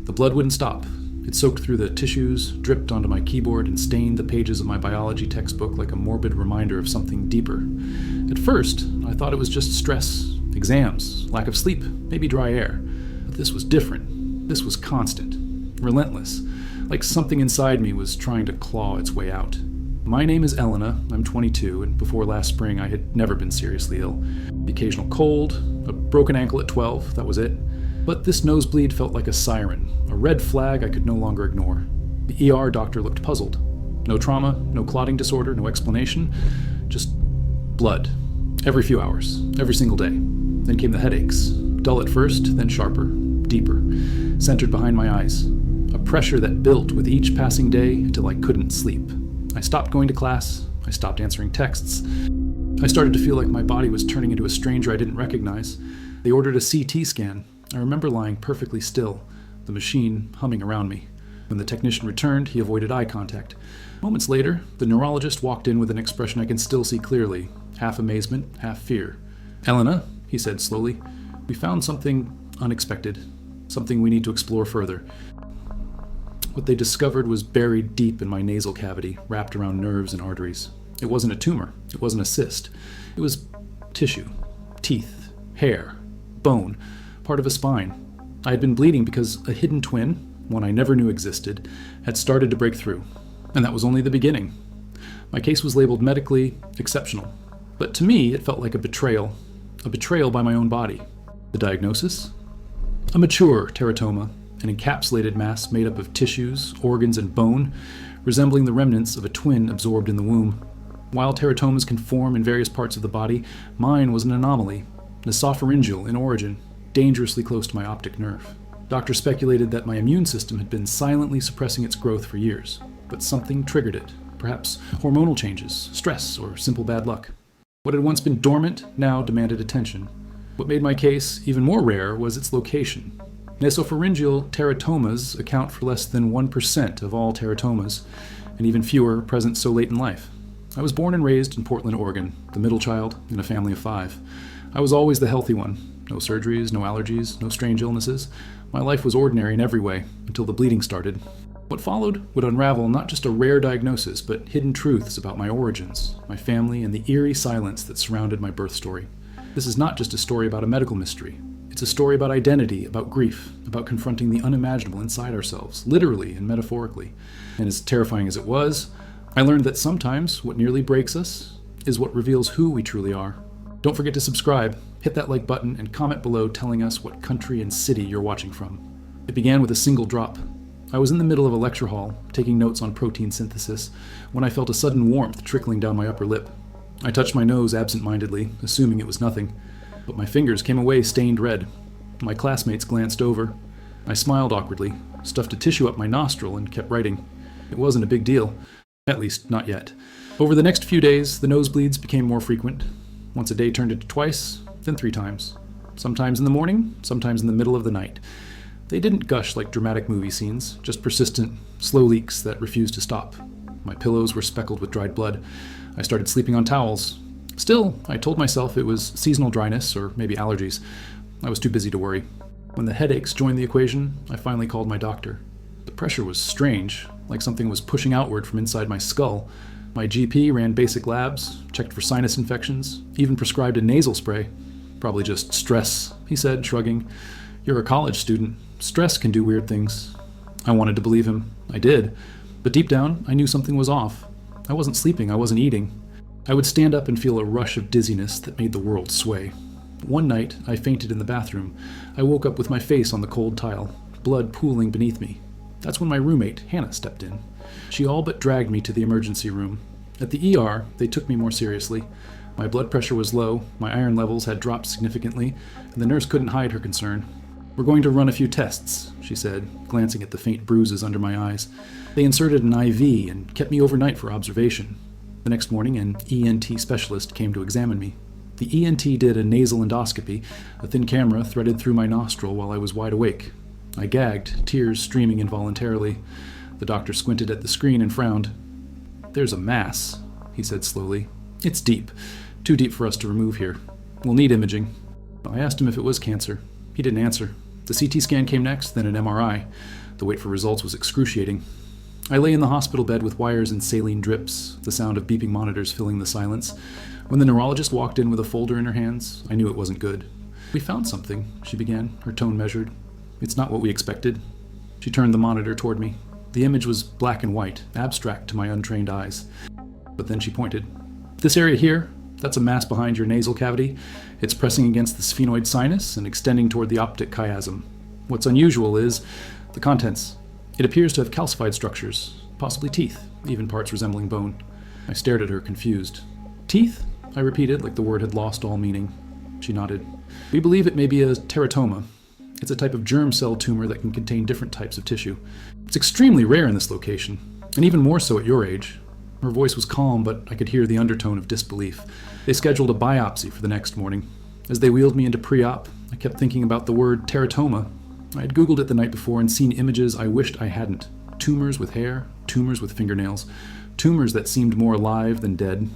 The blood wouldn't stop. It soaked through the tissues, dripped onto my keyboard, and stained the pages of my biology textbook like a morbid reminder of something deeper. At first, I thought it was just stress, exams, lack of sleep, maybe dry air. But this was different. This was constant, relentless, like something inside me was trying to claw its way out. My name is Elena, I'm 22, and before last spring I had never been seriously ill. The occasional cold, a broken ankle at 12, that was it. But this nosebleed felt like a siren, a red flag I could no longer ignore. The ER doctor looked puzzled. No trauma, no clotting disorder, no explanation, just blood. Every few hours, every single day. Then came the headaches, dull at first, then sharper, deeper, centered behind my eyes. A pressure that built with each passing day until I couldn't sleep. I stopped going to class, I stopped answering texts. I started to feel like my body was turning into a stranger I didn't recognize. They ordered a CT scan. I remember lying perfectly still, the machine humming around me. When the technician returned, he avoided eye contact. Moments later, the neurologist walked in with an expression I can still see clearly, half amazement, half fear. "Elena," he said slowly, "we found something unexpected, something we need to explore further." What they discovered was buried deep in my nasal cavity, wrapped around nerves and arteries. It wasn't a tumor. It wasn't a cyst. It was tissue, teeth, hair, bone, part of a spine. I had been bleeding because a hidden twin, one I never knew existed, had started to break through. And that was only the beginning. My case was labeled medically exceptional. But to me, it felt like a betrayal by my own body. The diagnosis? A mature teratoma, an encapsulated mass made up of tissues, organs, and bone, resembling the remnants of a twin absorbed in the womb. While teratomas can form in various parts of the body, mine was an anomaly, nasopharyngeal in origin, dangerously close to my optic nerve. Doctors speculated that my immune system had been silently suppressing its growth for years, but something triggered it, perhaps hormonal changes, stress, or simple bad luck. What had once been dormant now demanded attention. What made my case even more rare was its location. Nasopharyngeal teratomas account for less than 1% of all teratomas, and even fewer present so late in life. I was born and raised in Portland, Oregon, the middle child in a family of 5. I was always the healthy one. No surgeries, no allergies, no strange illnesses. My life was ordinary in every way, until the bleeding started. What followed would unravel not just a rare diagnosis, but hidden truths about my origins, my family, and the eerie silence that surrounded my birth story. This is not just a story about a medical mystery. It's a story about identity, about grief, about confronting the unimaginable inside ourselves, literally and metaphorically. And as terrifying as it was, I learned that sometimes what nearly breaks us is what reveals who we truly are. Don't forget to subscribe, hit that like button, and comment below telling us what country and city you're watching from. It began with a single drop. I was in the middle of a lecture hall, taking notes on protein synthesis, when I felt a sudden warmth trickling down my upper lip. I touched my nose absent-mindedly, assuming it was nothing, but my fingers came away stained red. My classmates glanced over. I smiled awkwardly, stuffed a tissue up my nostril, and kept writing. It wasn't a big deal, at least not yet. Over the next few days, the nosebleeds became more frequent. Once a day turned into twice, then 3 times. Sometimes in the morning, sometimes in the middle of the night. They didn't gush like dramatic movie scenes, just persistent, slow leaks that refused to stop. My pillows were speckled with dried blood. I started sleeping on towels. Still, I told myself it was seasonal dryness or maybe allergies. I was too busy to worry. When the headaches joined the equation, I finally called my doctor. The pressure was strange, like something was pushing outward from inside my skull. My GP ran basic labs, checked for sinus infections, even prescribed a nasal spray. "Probably just stress," he said, shrugging. "You're a college student. Stress can do weird things." I wanted to believe him. I did. But deep down, I knew something was off. I wasn't sleeping, I wasn't eating. I would stand up and feel a rush of dizziness that made the world sway. One night, I fainted in the bathroom. I woke up with my face on the cold tile, blood pooling beneath me. That's when my roommate, Hannah, stepped in. She all but dragged me to the emergency room. At the ER, they took me more seriously. My blood pressure was low, my iron levels had dropped significantly, and the nurse couldn't hide her concern. "We're going to run a few tests," she said, glancing at the faint bruises under my eyes. They inserted an IV and kept me overnight for observation. The next morning, an ENT specialist came to examine me. The ENT did a nasal endoscopy, a thin camera threaded through my nostril while I was wide awake. I gagged, tears streaming involuntarily. The doctor squinted at the screen and frowned. "There's a mass," he said slowly. "It's deep. Too deep for us to remove here. We'll need imaging." I asked him if it was cancer. He didn't answer. The CT scan came next, then an MRI. The wait for results was excruciating. I lay in the hospital bed with wires and saline drips, the sound of beeping monitors filling the silence. When the neurologist walked in with a folder in her hands, I knew it wasn't good. "We found something," she began, her tone measured. "It's not what we expected." She turned the monitor toward me. The image was black and white, abstract to my untrained eyes. But then she pointed. "This area here, that's a mass behind your nasal cavity. It's pressing against the sphenoid sinus and extending toward the optic chiasm. What's unusual is the contents. It appears to have calcified structures, possibly teeth, even parts resembling bone." I stared at her, confused. "Teeth?" I repeated, like the word had lost all meaning. She nodded. "We believe it may be a teratoma. It's a type of germ cell tumor that can contain different types of tissue. It's extremely rare in this location, and even more so at your age." Her voice was calm, but I could hear the undertone of disbelief. They scheduled a biopsy for the next morning. As they wheeled me into pre-op, I kept thinking about the word teratoma. I had Googled it the night before and seen images I wished I hadn't. Tumors with hair, tumors with fingernails, tumors that seemed more alive than dead.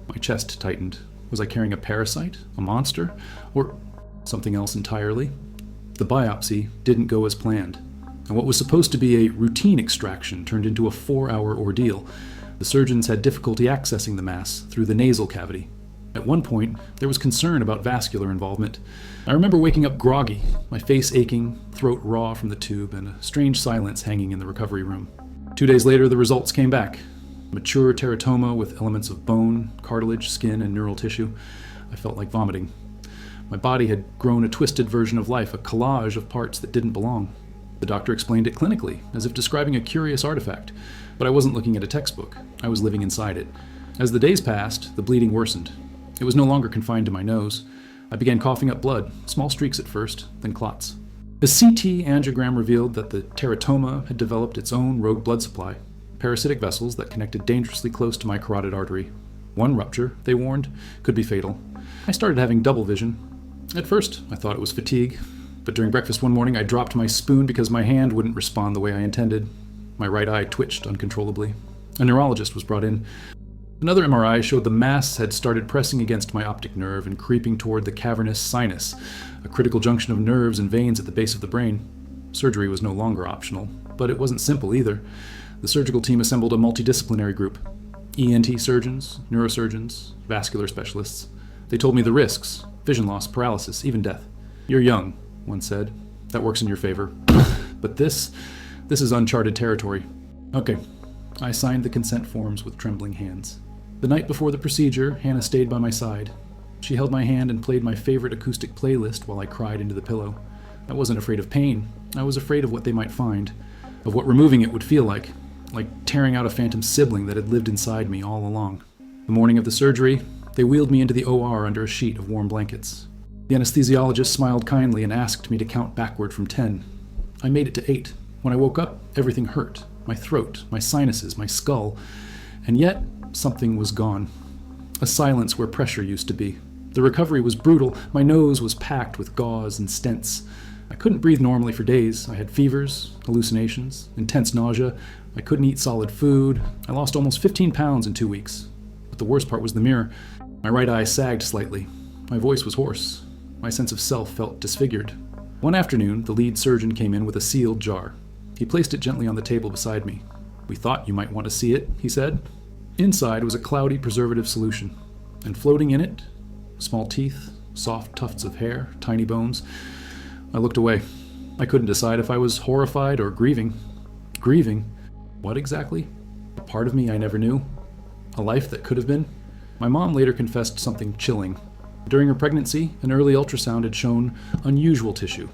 My chest tightened. Was I carrying a parasite, a monster, or something else entirely? The biopsy didn't go as planned, and what was supposed to be a routine extraction turned into a 4-hour ordeal. The surgeons had difficulty accessing the mass through the nasal cavity. At one point, there was concern about vascular involvement. I remember waking up groggy, my face aching, throat raw from the tube, and a strange silence hanging in the recovery room. 2 days later, the results came back. Mature teratoma with elements of bone, cartilage, skin, and neural tissue. I felt like vomiting. My body had grown a twisted version of life, a collage of parts that didn't belong. The doctor explained it clinically, as if describing a curious artifact. But I wasn't looking at a textbook. I was living inside it. As the days passed, the bleeding worsened. It was no longer confined to my nose. I began coughing up blood, small streaks at first, then clots. A CT angiogram revealed that the teratoma had developed its own rogue blood supply, parasitic vessels that connected dangerously close to my carotid artery. One rupture, they warned, could be fatal. I started having double vision. At first, I thought it was fatigue, but during breakfast one morning I dropped my spoon because my hand wouldn't respond the way I intended. My right eye twitched uncontrollably. A neurologist was brought in. Another MRI showed the mass had started pressing against my optic nerve and creeping toward the cavernous sinus, a critical junction of nerves and veins at the base of the brain. Surgery was no longer optional, but it wasn't simple either. The surgical team assembled a multidisciplinary group. ENT surgeons, neurosurgeons, vascular specialists. They told me the risks: vision loss, paralysis, even death. "You're young," one said. "That works in your favor. But this is uncharted territory." Okay. I signed the consent forms with trembling hands. The night before the procedure, Hannah stayed by my side. She held my hand and played my favorite acoustic playlist while I cried into the pillow. I wasn't afraid of pain. I was afraid of what they might find, of what removing it would feel like tearing out a phantom sibling that had lived inside me all along. The morning of the surgery, they wheeled me into the OR under a sheet of warm blankets. The anesthesiologist smiled kindly and asked me to count backward from 10. I made it to 8. When I woke up, everything hurt. My throat, my sinuses, my skull. And yet, something was gone. A silence where pressure used to be. The recovery was brutal. My nose was packed with gauze and stents. I couldn't breathe normally for days. I had fevers, hallucinations, intense nausea. I couldn't eat solid food. I lost almost 15 pounds in 2 weeks. But the worst part was the mirror. My right eye sagged slightly. My voice was hoarse. My sense of self felt disfigured. One afternoon, the lead surgeon came in with a sealed jar. He placed it gently on the table beside me. "We thought you might want to see it," he said. Inside was a cloudy preservative solution, and floating in it, small teeth, soft tufts of hair, tiny bones. I looked away. I couldn't decide if I was horrified or grieving. Grieving? What exactly? A part of me I never knew? A life that could have been? My mom later confessed something chilling. During her pregnancy, an early ultrasound had shown unusual tissue,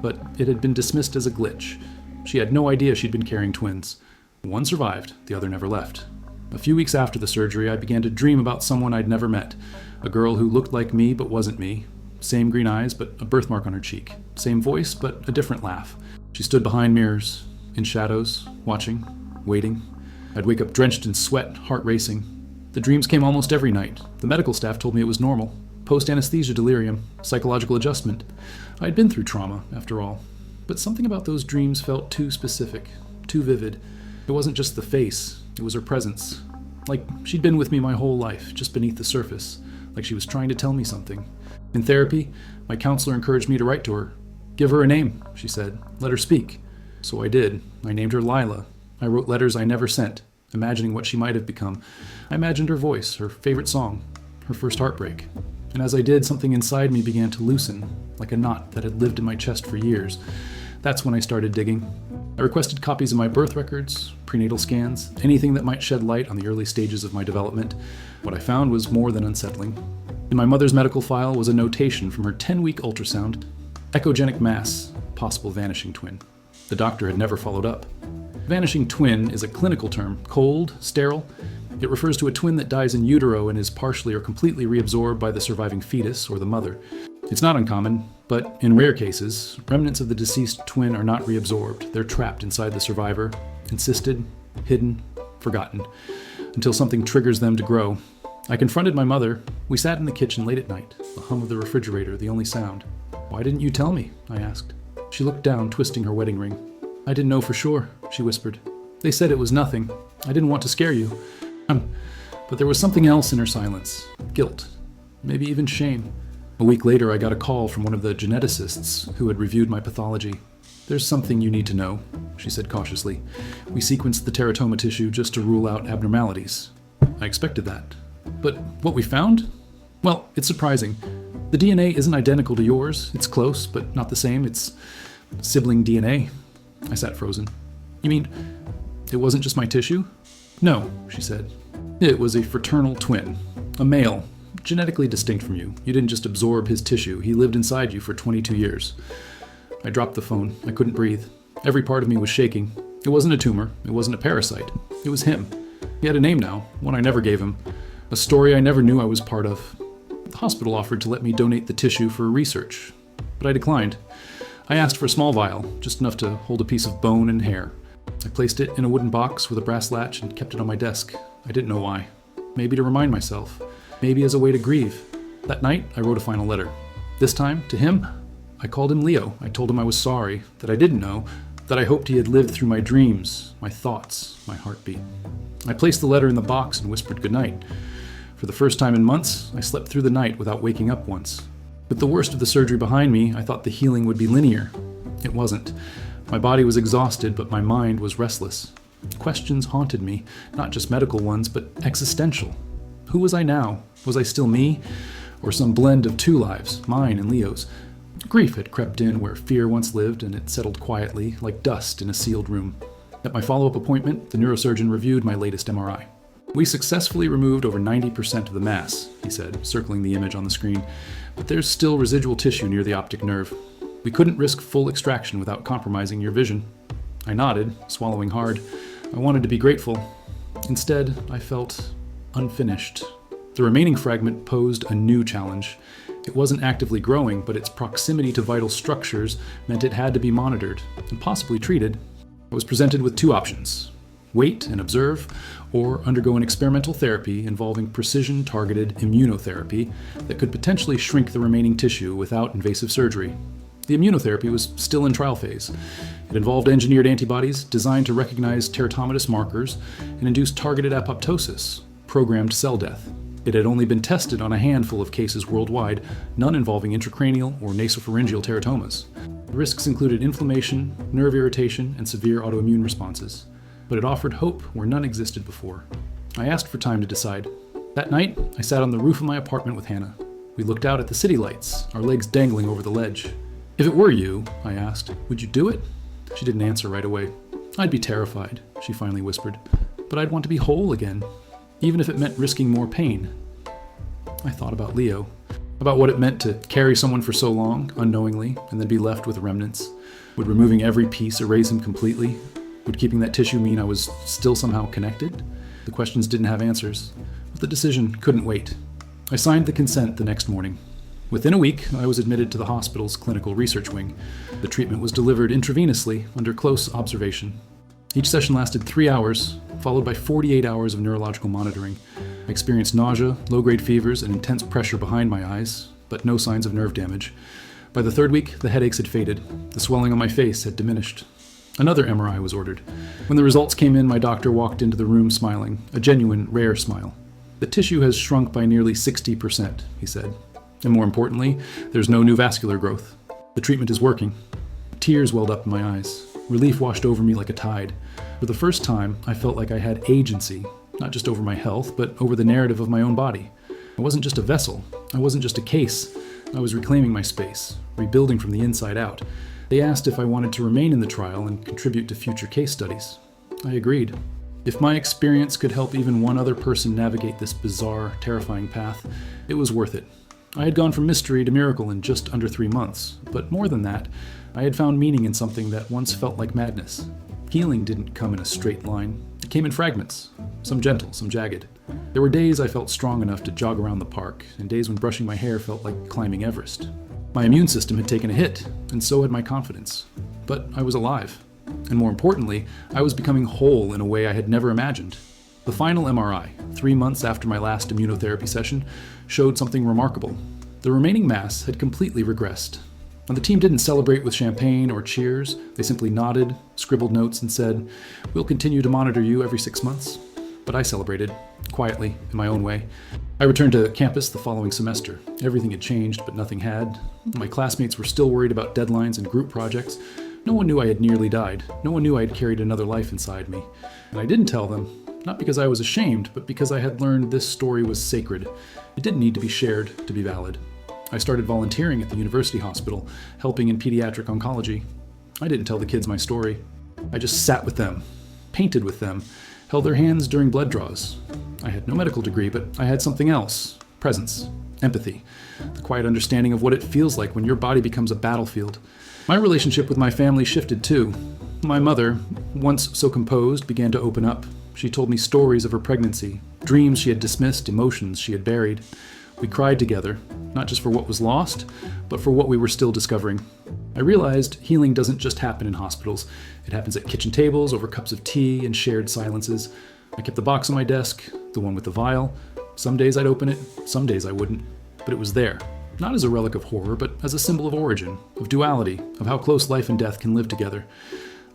but it had been dismissed as a glitch. She had no idea she'd been carrying twins. One survived, the other never left. A few weeks after the surgery, I began to dream about someone I'd never met. A girl who looked like me but wasn't me. Same green eyes, but a birthmark on her cheek. Same voice, but a different laugh. She stood behind mirrors, in shadows, watching, waiting. I'd wake up drenched in sweat, heart racing. The dreams came almost every night. The medical staff told me it was normal. Post-anesthesia delirium, psychological adjustment. I had been through trauma, after all. But something about those dreams felt too specific, too vivid. It wasn't just the face, it was her presence. Like she'd been with me my whole life, just beneath the surface. Like she was trying to tell me something. In therapy, my counselor encouraged me to write to her. "Give her a name," she said. "Let her speak." So I did. I named her Lila. I wrote letters I never sent, imagining what she might have become. I imagined her voice, her favorite song, her first heartbreak. And as I did, something inside me began to loosen, like a knot that had lived in my chest for years. That's when I started digging. I requested copies of my birth records, prenatal scans, anything that might shed light on the early stages of my development. What I found was more than unsettling. In my mother's medical file was a notation from her 10-week ultrasound: echogenic mass, possible vanishing twin. The doctor had never followed up. Vanishing twin is a clinical term, cold, sterile. It refers to a twin that dies in utero and is partially or completely reabsorbed by the surviving fetus or the mother. It's not uncommon, but in rare cases, remnants of the deceased twin are not reabsorbed. They're trapped inside the survivor, encysted, hidden, forgotten, until something triggers them to grow. I confronted my mother. We sat in the kitchen late at night, the hum of the refrigerator the only sound. "Why didn't you tell me?" I asked. She looked down, twisting her wedding ring. "I didn't know for sure," she whispered. "They said it was nothing. I didn't want to scare you." But there was something else in her silence. Guilt. Maybe even shame. A week later, I got a call from one of the geneticists who had reviewed my pathology. "There's something you need to know," she said cautiously. "We sequenced the teratoma tissue just to rule out abnormalities." I expected that. "But what we found? Well, it's surprising. The DNA isn't identical to yours. It's close, but not the same. It's sibling DNA." I sat frozen. "You mean it wasn't just my tissue?" "No," she said. "It was a fraternal twin. A male, genetically distinct from you. You didn't just absorb his tissue. He lived inside you for 22 years. I dropped the phone. I couldn't breathe. Every part of me was shaking. It wasn't a tumor. It wasn't a parasite. It was him. He had a name now, one I never gave him. A story I never knew I was part of. The hospital offered to let me donate the tissue for research, but I declined. I asked for a small vial, just enough to hold a piece of bone and hair. I placed it in a wooden box with a brass latch and kept it on my desk. I didn't know why. Maybe to remind myself. Maybe as a way to grieve. That night, I wrote a final letter. This time, to him, I called him Leo. I told him I was sorry, that I didn't know, that I hoped he had lived through my dreams, my thoughts, my heartbeat. I placed the letter in the box and whispered goodnight. For the first time in months, I slept through the night without waking up once. With the worst of the surgery behind me, I thought the healing would be linear. It wasn't. My body was exhausted, but my mind was restless. Questions haunted me, not just medical ones, but existential. Who was I now? Was I still me? Or some blend of two lives, mine and Leo's? Grief had crept in where fear once lived, and it settled quietly, like dust in a sealed room. At my follow-up appointment, the neurosurgeon reviewed my latest MRI. "We successfully removed over 90% of the mass," he said, circling the image on the screen, "but there's still residual tissue near the optic nerve. We couldn't risk full extraction without compromising your vision." I nodded, swallowing hard. I wanted to be grateful. Instead, I felt unfinished. The remaining fragment posed a new challenge. It wasn't actively growing, but its proximity to vital structures meant it had to be monitored and possibly treated. I was presented with two options: wait and observe, or undergo an experimental therapy involving precision-targeted immunotherapy that could potentially shrink the remaining tissue without invasive surgery. The immunotherapy was still in trial phase. It involved engineered antibodies designed to recognize teratomatous markers and induce targeted apoptosis, programmed cell death. It had only been tested on a handful of cases worldwide, none involving intracranial or nasopharyngeal teratomas. The risks included inflammation, nerve irritation, and severe autoimmune responses. But it offered hope where none existed before. I asked for time to decide. That night, I sat on the roof of my apartment with Hannah. We looked out at the city lights, our legs dangling over the ledge. "If it were you," I asked, "would you do it?" She didn't answer right away. "I'd be terrified," she finally whispered. "But I'd want to be whole again, even if it meant risking more pain." I thought about Leo, about what it meant to carry someone for so long, unknowingly, and then be left with remnants. Would removing every piece erase him completely? Would keeping that tissue mean I was still somehow connected? The questions didn't have answers, but the decision couldn't wait. I signed the consent the next morning. Within a week, I was admitted to the hospital's clinical research wing. The treatment was delivered intravenously under close observation. Each session lasted 3 hours, followed by 48 hours of neurological monitoring. I experienced nausea, low-grade fevers, and intense pressure behind my eyes, but no signs of nerve damage. By the third week, the headaches had faded. The swelling on my face had diminished. Another MRI was ordered. When the results came in, my doctor walked into the room smiling, a genuine, rare smile. "The tissue has shrunk by nearly 60%, he said. "And more importantly, there's no new vascular growth." The treatment is working. Tears welled up in my eyes. Relief washed over me like a tide. For the first time, I felt like I had agency, not just over my health, but over the narrative of my own body. I wasn't just a vessel. I wasn't just a case. I was reclaiming my space, rebuilding from the inside out. They asked if I wanted to remain in the trial and contribute to future case studies. I agreed. If my experience could help even one other person navigate this bizarre, terrifying path, it was worth it. I had gone from mystery to miracle in just under 3 months, but more than that, I had found meaning in something that once felt like madness. Healing didn't come in a straight line. It came in fragments, some gentle, some jagged. There were days I felt strong enough to jog around the park, and days when brushing my hair felt like climbing Everest. My immune system had taken a hit, and so had my confidence. But I was alive. And more importantly, I was becoming whole in a way I had never imagined. The final MRI, 3 months after my last immunotherapy session, showed something remarkable. The remaining mass had completely regressed. And the team didn't celebrate with champagne or cheers. They simply nodded, scribbled notes, and said, "We'll continue to monitor you every 6 months." But I celebrated, quietly, in my own way. I returned to campus the following semester. Everything had changed, but nothing had. My classmates were still worried about deadlines and group projects. No one knew I had nearly died. No one knew I had carried another life inside me. And I didn't tell them, not because I was ashamed, but because I had learned this story was sacred. It didn't need to be shared to be valid. I started volunteering at the university hospital, helping in pediatric oncology. I didn't tell the kids my story. I just sat with them, painted with them, held their hands during blood draws. I had no medical degree, but I had something else: presence, empathy, the quiet understanding of what it feels like when your body becomes a battlefield. My relationship with my family shifted too. My mother, once so composed, began to open up. She told me stories of her pregnancy, dreams she had dismissed, emotions she had buried. We cried together, not just for what was lost, but for what we were still discovering. I realized healing doesn't just happen in hospitals. It happens at kitchen tables, over cups of tea, and shared silences. I kept the box on my desk, the one with the vial. Some days I'd open it, some days I wouldn't. But it was there, not as a relic of horror, but as a symbol of origin, of duality, of how close life and death can live together.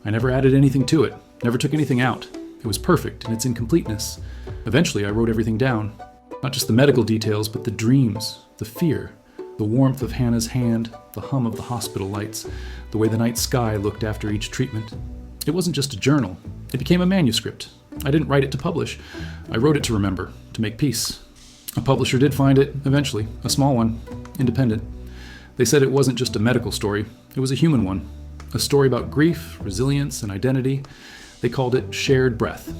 I never added anything to it, never took anything out. It was perfect in its incompleteness. Eventually I wrote everything down. Not just the medical details, but the dreams, the fear, the warmth of Hannah's hand, the hum of the hospital lights, the way the night sky looked after each treatment. It wasn't just a journal. It became a manuscript. I didn't write it to publish. I wrote it to remember, to make peace. A publisher did find it, eventually, a small one, independent. They said it wasn't just a medical story, it was a human one. A story about grief, resilience, and identity. They called it Shared Breath.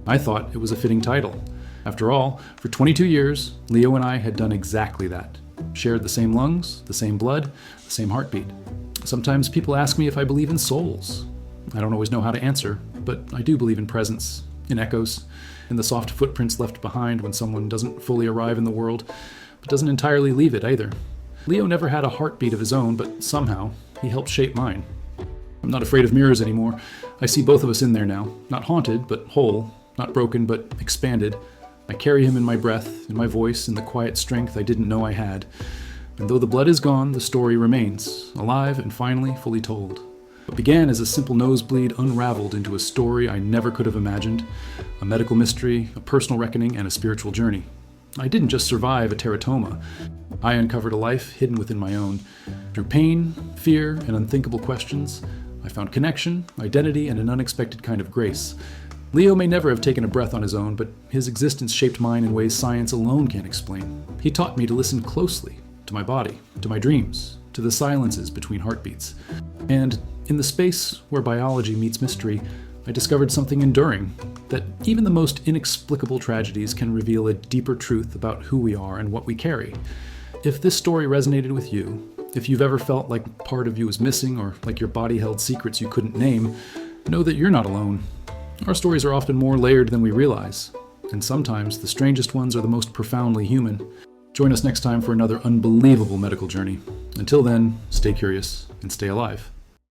I thought it was a fitting title. After all, for 22 years, Leo and I had done exactly that. Shared the same lungs, the same blood, the same heartbeat. Sometimes people ask me if I believe in souls. I don't always know how to answer, but I do believe in presence, in echoes, in the soft footprints left behind when someone doesn't fully arrive in the world, but doesn't entirely leave it either. Leo never had a heartbeat of his own, but somehow he helped shape mine. I'm not afraid of mirrors anymore. I see both of us in there now, not haunted, but whole, not broken, but expanded. I carry him in my breath, in my voice, in the quiet strength I didn't know I had. And though the blood is gone, the story remains, alive and finally fully told. What began as a simple nosebleed unraveled into a story I never could have imagined, a medical mystery, a personal reckoning, and a spiritual journey. I didn't just survive a teratoma. I uncovered a life hidden within my own. Through pain, fear, and unthinkable questions, I found connection, identity, and an unexpected kind of grace. Leo may never have taken a breath on his own, but his existence shaped mine in ways science alone can't explain. He taught me to listen closely to my body, to my dreams, to the silences between heartbeats. And in the space where biology meets mystery, I discovered something enduring, that even the most inexplicable tragedies can reveal a deeper truth about who we are and what we carry. If this story resonated with you, if you've ever felt like part of you was missing or like your body held secrets you couldn't name, know that you're not alone. Our stories are often more layered than we realize, and sometimes the strangest ones are the most profoundly human. Join us next time for another unbelievable medical journey. Until then, stay curious and stay alive.